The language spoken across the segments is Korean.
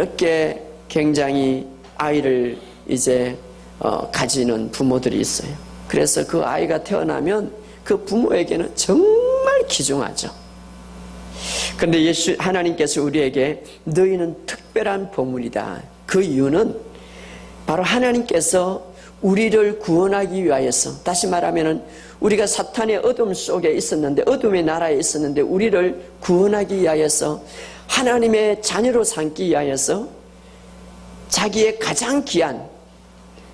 어렵게 굉장히 아이를 이제 가지는 부모들이 있어요. 그래서 그 아이가 태어나면 그 부모에게는 정말 귀중하죠. 그런데 하나님께서 우리에게 너희는 특별한 보물이다. 그 이유는 바로 하나님께서 우리를 구원하기 위하여서, 다시 말하면 우리가 사탄의 어둠 속에 있었는데, 어둠의 나라에 있었는데 우리를 구원하기 위하여서, 하나님의 자녀로 삼기 위하여서 자기의 가장 귀한,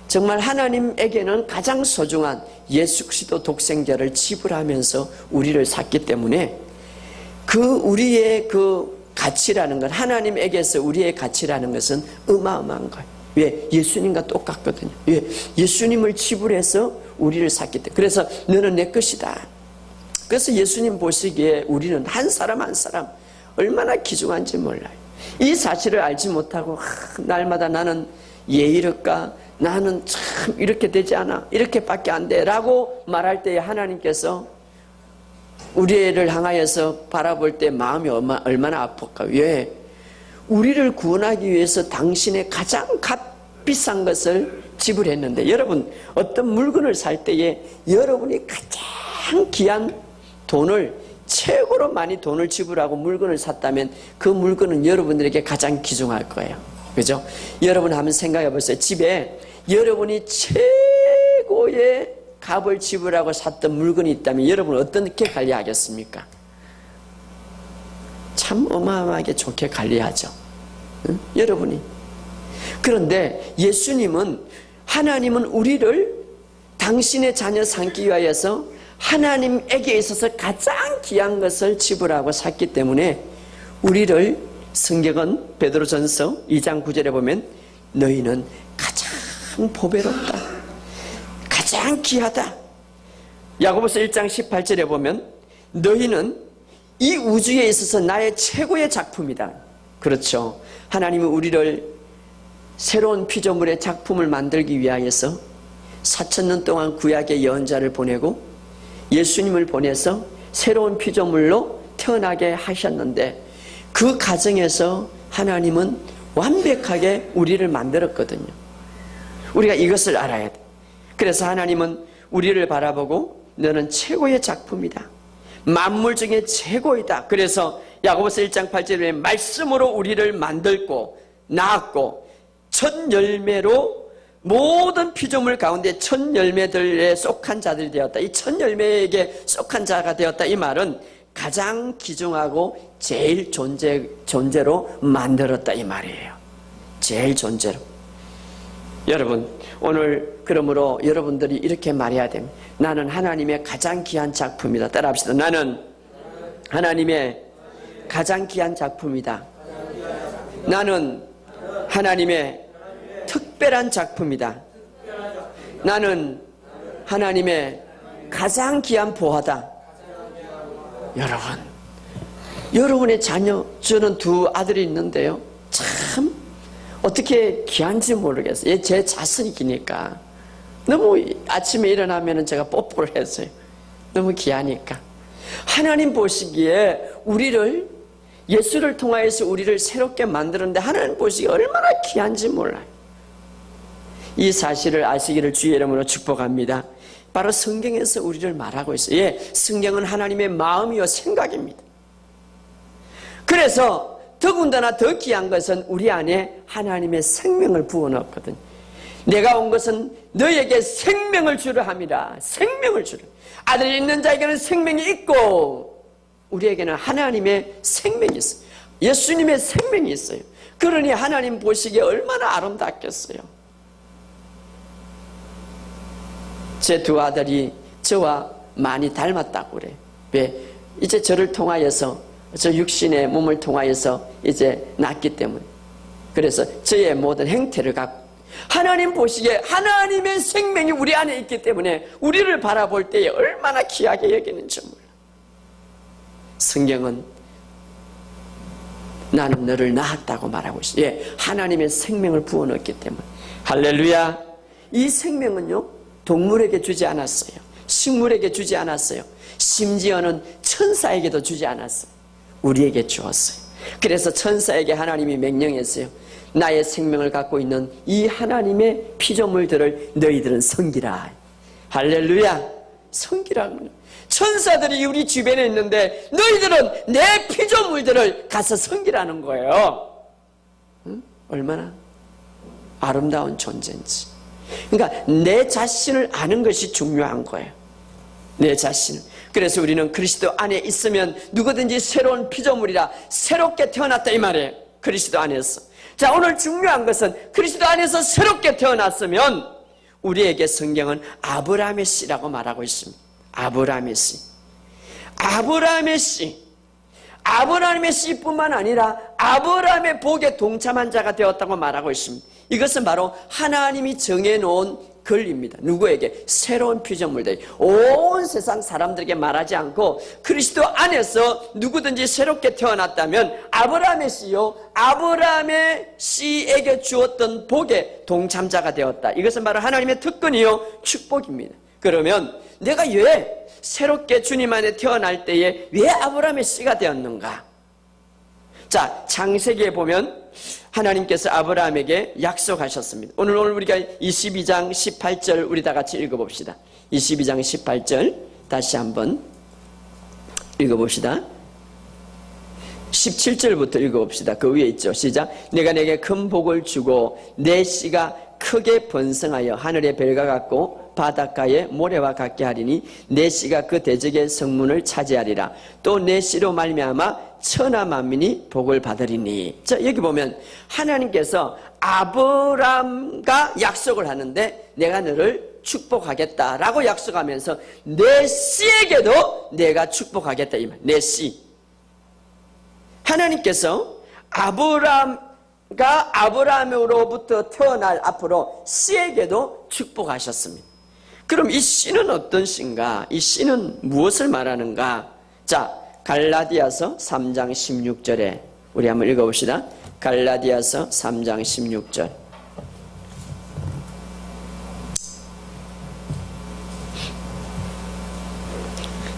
정말 하나님에게는 가장 소중한 예수 그리스도 독생자를 지불하면서 우리를 샀기 때문에 우리의 그 가치라는 것, 하나님에게서 우리의 가치라는 것은 어마어마한 거예요. 왜? 예수님과 똑같거든요. 왜? 예수님을 지불해서 우리를 샀기 때문에. 그래서 너는 내 것이다. 그래서 예수님 보시기에 우리는 한 사람 한 사람 얼마나 귀중한지 몰라요. 이 사실을 알지 못하고 날마다 나는 예의를까, 나는 참 이렇게 되지 않아, 이렇게밖에 안 돼 라고 말할 때에 하나님께서 우리를 향하여서 바라볼 때 마음이 얼마나 아플까. 왜? 우리를 구원하기 위해서 당신의 가장 값비싼 것을 지불했는데, 여러분 어떤 물건을 살 때에 여러분이 가장 귀한 돈을, 최고로 많이 돈을 지불하고 물건을 샀다면 그 물건은 여러분들에게 가장 귀중할 거예요. 그죠? 여러분 한번 생각해 보세요. 집에 여러분이 최고의 값을 지불하고 샀던 물건이 있다면 여러분은 어떻게 관리하겠습니까? 참 어마어마하게 좋게 관리하죠. 응? 여러분이. 그런데 예수님은, 하나님은 우리를 당신의 자녀 삼기 위하여서 하나님에게 있어서 가장 귀한 것을 지불하고 샀기 때문에 우리를, 성경은 베드로전서 2장 9절에 보면 너희는 가장 보배롭다, 가장 귀하다. 야고보서 1장 18절에 보면 너희는 이 우주에 있어서 나의 최고의 작품이다. 그렇죠. 하나님은 우리를 새로운 피조물의 작품을 만들기 위하여서 4,000년 동안 구약의 예언자를 보내고 예수님을 보내서 새로운 피조물로 태어나게 하셨는데, 그 과정에서 하나님은 완벽하게 우리를 만들었거든요. 우리가 이것을 알아야 돼. 그래서 하나님은 우리를 바라보고 너는 최고의 작품이다, 만물 중에 최고이다. 그래서 야고보서 1장 8절에 말씀으로 우리를 만들고 낳았고 첫 열매로 모든 피조물 가운데 첫 열매들에 속한 자들이 되었다. 이 첫 열매에게 속한 자가 되었다. 이 말은 가장 귀중하고 제일 존재로 만들었다 이 말이에요. 제일 존재로. 여러분 오늘 그러므로 여러분들이 이렇게 말해야 됩니다. 나는 하나님의 가장 귀한 작품이다. 따라합시다. 나는 하나님의 가장 귀한 작품이다. 나는 하나님의 특별한 작품이다. 나는 하나님의 가장 귀한 보화다. 여러분의 자녀, 저는 두 아들이 있는데요, 참 어떻게 귀한지 모르겠어요. 제 자손이 기니까 너무 아침에 일어나면 제가 뽀뽀를 했어요. 너무 귀하니까. 하나님 보시기에 우리를, 예수를 통하여서 우리를 새롭게 만들었는데 하나님 보시기에 얼마나 귀한지 몰라요. 이 사실을 아시기를 주의 이름으로 축복합니다. 바로 성경에서 우리를 말하고 있어요. 예, 성경은 하나님의 마음이요 생각입니다. 그래서 더군다나 더 귀한 것은 우리 안에 하나님의 생명을 부어넣었거든요. 내가 온 것은 너에게 생명을 주려 함이라. 생명을 주려. 아들이 있는 자에게는 생명이 있고 우리에게는 하나님의 생명이 있어요. 예수님의 생명이 있어요. 그러니 하나님 보시기에 얼마나 아름답겠어요. 제 두 아들이 저와 많이 닮았다고 그래요. 왜? 이제 저를 통하여서, 저 육신의 몸을 통하여서 이제 낳기 때문에. 그래서 저의 모든 행태를 갖고 하나님 보시기에 하나님의 생명이 우리 안에 있기 때문에 우리를 바라볼 때에 얼마나 귀하게 여기는지 몰라. 성경은 나는 너를 낳았다고 말하고 있어요. 예, 하나님의 생명을 부어넣었기 때문에. 할렐루야. 이 생명은요 동물에게 주지 않았어요. 식물에게 주지 않았어요. 심지어는 천사에게도 주지 않았어요. 우리에게 주었어요. 그래서 천사에게 하나님이 명령했어요. 나의 생명을 갖고 있는 이 하나님의 피조물들을 너희들은 섬기라. 할렐루야. 섬기라고. 천사들이 우리 주변에 있는데 너희들은 내 피조물들을 가서 섬기라는 거예요. 응? 얼마나 아름다운 존재인지. 그러니까 내 자신을 아는 것이 중요한 거예요. 내 자신을. 그래서 우리는 그리스도 안에 있으면 누구든지 새로운 피조물이라, 새롭게 태어났다 이 말이에요. 그리스도 안에서. 자, 오늘 중요한 것은 그리스도 안에서 새롭게 태어났으면 우리에게 성경은 아브라함의 씨라고 말하고 있습니다. 아브라함의 씨. 아브라함의 씨. 아브라함의 씨뿐만 아니라 아브라함의 복에 동참한 자가 되었다고 말하고 있습니다. 이것은 바로 하나님이 정해놓은 권리입니다. 누구에게? 새로운 피조물들. 온 세상 사람들에게 말하지 않고 그리스도 안에서 누구든지 새롭게 태어났다면 아브라함의 씨요, 아브라함의 씨에게 주었던 복에 동참자가 되었다. 이것은 바로 하나님의 특권이요, 축복입니다. 그러면 내가 왜 새롭게 주님 안에 태어날 때에 왜 아브라함의 씨가 되었는가? 자, 창세기에 보면 하나님께서 아브라함에게 약속하셨습니다. 오늘 우리가 22장 18절 우리 다 같이 읽어봅시다. 22장 18절 다시 한번 읽어봅시다. 17절부터 읽어봅시다. 그 위에 있죠. 시작. 내가 내게 큰 복을 주고 내 씨가 크게 번성하여 하늘의 별과 같고 바닷가의 모래와 같게 하리니 내 씨가 그 대적의 성문을 차지하리라. 또 내 씨로 말미암아 천하 만민이 복을 받으리니. 자, 여기 보면 하나님께서 아브람과 약속을 하는데 내가 너를 축복하겠다라고 약속하면서 내 씨에게도 내가 축복하겠다 이 말. 내 씨. 하나님께서 아브라함으로부터 태어날 앞으로 씨에게도 축복하셨습니다. 그럼 이 씨는 어떤 씨인가? 이 씨는 무엇을 말하는가? 자, 갈라디아서 3장 16절에 우리 한번 읽어봅시다. 갈라디아서 3장 16절.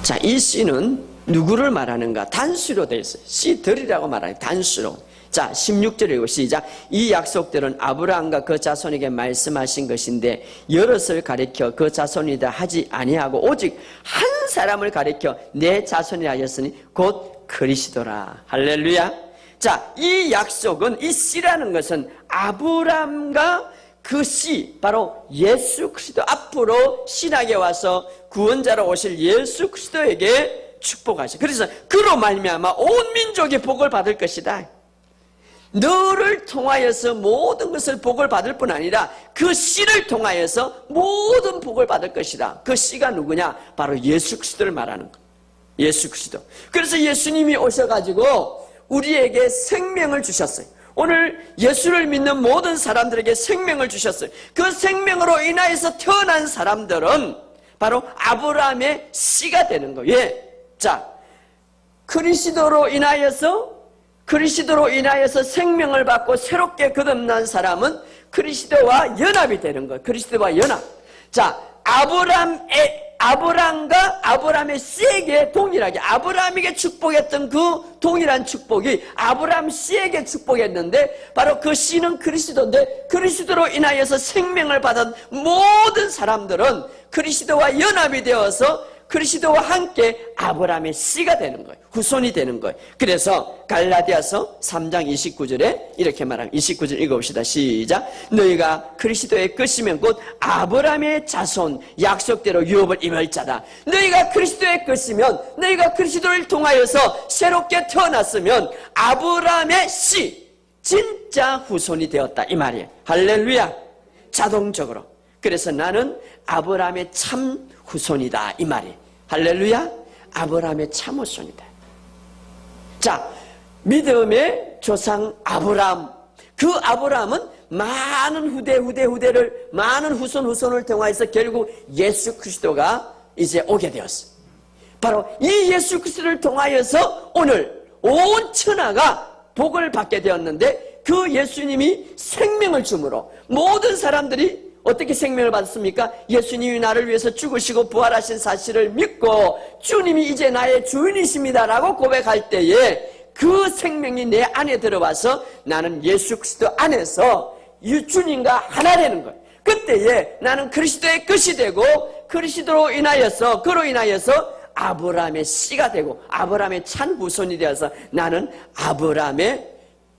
자, 이 씨는 누구를 말하는가? 단수로 되어 있어요. 씨들이라고 말하는 단수로. 자, 16절에 읽고 시작. 이 약속들은 아브라함과 그 자손에게 말씀하신 것인데 여럿을 가리켜 그 자손이다 하지 아니하고 오직 한 사람을 가리켜 내 자손이라 하였으니 곧 그리스도라. 할렐루야. 자, 이 약속은, 이 씨라는 것은 아브라함과 그 씨, 바로 예수 그리스도, 앞으로 신학에 와서 구원자로 오실 예수 그리스도에게 축복하시. 그래서 그로 말미암아 온 민족이 복을 받을 것이다. 너를 통하여서 모든 것을 복을 받을 뿐 아니라 그 씨를 통하여서 모든 복을 받을 것이다. 그 씨가 누구냐? 바로 예수 그리스도를 말하는 것. 예수 그리스도. 그래서 예수님이 오셔가지고 우리에게 생명을 주셨어요. 오늘 예수를 믿는 모든 사람들에게 생명을 주셨어요. 그 생명으로 인하여서 태어난 사람들은 바로 아브라함의 씨가 되는 거예요. 예. 자, 그리스도로 인하여서 생명을 받고 새롭게 거듭난 사람은 그리스도와 연합이 되는 거예요. 그리스도와 연합. 자, 아브람과 아브람의 씨에게 동일하게 아브람에게 축복했던 그 동일한 축복이 아브람 씨에게 축복했는데 바로 그 씨는 그리스도인데 그리스도로 인하여서 생명을 받은 모든 사람들은 그리스도와 연합이 되어서 그리스도와 함께 아브라함의 씨가 되는 거예요. 후손이 되는 거예요. 그래서 갈라디아서 3장 29절에 이렇게 말합니다. 29절 읽어봅시다. 시작. 너희가 그리스도의 것이면 곧 아브라함의 자손 약속대로 유업을 임할 자다. 너희가 그리스도의 것이면, 너희가 그리스도를 통하여서 새롭게 태어났으면 아브라함의 씨, 진짜 후손이 되었다 이 말이에요. 할렐루야. 자동적으로. 그래서 나는 아브라함의 참 후손이다 이 말이에요. 할렐루야. 아브라함의 참 후손이다. 자, 믿음의 조상 아브라함. 그 아브라함은 많은 후대를 많은 후손을 통해서 결국 예수 그리스도가 이제 오게 되었어요. 바로 이 예수 그리스도를 통하여서 오늘 온 천하가 복을 받게 되었는데 그 예수님이 생명을 주므로 모든 사람들이 어떻게 생명을 받았습니까? 예수님이 나를 위해서 죽으시고 부활하신 사실을 믿고 주님이 이제 나의 주인이십니다라고 고백할 때에 그 생명이 내 안에 들어와서 나는 예수 그리스도 안에서 주님과 하나 되는 거예요. 그때에 나는 그리스도의 것이 되고 그리스도로 인하여서 그로 인하여서 아브라함의 씨가 되고 아브라함의 찬 후손이 되어서 나는 아브라함의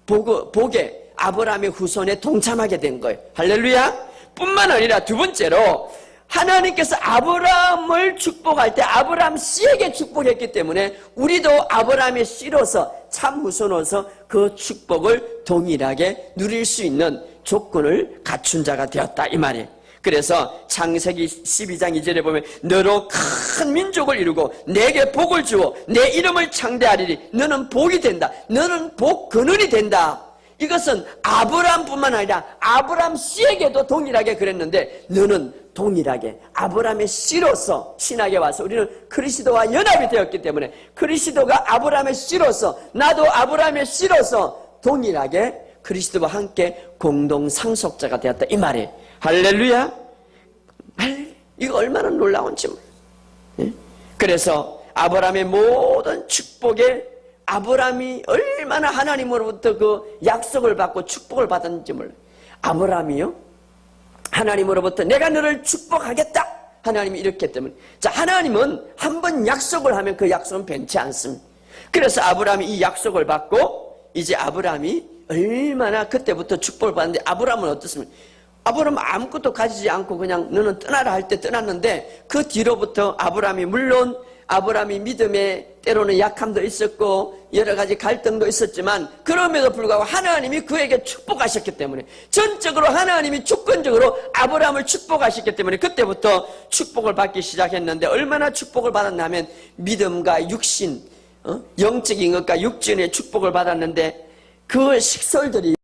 복에 아브라함의 후손에 동참하게 된 거예요. 할렐루야. 뿐만 아니라 두 번째로 하나님께서 아브라함을 축복할 때 아브라함 씨에게 축복했기 때문에 우리도 아브라함의 씨로서 참 후손으로서 그 축복을 동일하게 누릴 수 있는 조건을 갖춘 자가 되었다 이 말이에요. 그래서 창세기 12장 2절에 보면 너로 큰 민족을 이루고 내게 복을 주어 내 이름을 창대하리니 너는 복이 된다. 너는 복 근원이 된다. 이것은 아브라함뿐만 아니라 아브라함 씨에게도 동일하게 그랬는데 너는 동일하게 아브라함의 씨로서 신학에 와서 우리는 그리스도와 연합이 되었기 때문에 그리스도가 아브라함의 씨로서 나도 아브라함의 씨로서 동일하게 그리스도와 함께 공동 상속자가 되었다 이 말이에요. 할렐루야. 이거 얼마나 놀라운지 몰라요. 그래서 아브라함의 모든 축복에 아브라함이 얼마나 하나님으로부터 그 약속을 받고 축복을 받았는지 몰라요. 아브라함이요 하나님으로부터 내가 너를 축복하겠다 하나님이 이렇게 했기 때문에 자 하나님은 한 번 약속을 하면 그 약속은 변치 않습니다. 그래서 아브라함이 이 약속을 받고 이제 아브라함이 얼마나 그때부터 축복을 받는데 아브라함은 어떻습니까? 아브라함은 아무것도 가지지 않고 그냥 너는 떠나라 할 때 떠났는데 그 뒤로부터 아브라함이 물론 아브라함이 믿음에 때로는 약함도 있었고 여러 가지 갈등도 있었지만 그럼에도 불구하고 하나님이 그에게 축복하셨기 때문에 전적으로 하나님이 주권적으로 아브라함을 축복하셨기 때문에 그때부터 축복을 받기 시작했는데 얼마나 축복을 받았냐면 믿음과 육신 영적인 것과 육신의 축복을 받았는데 그 식솔들이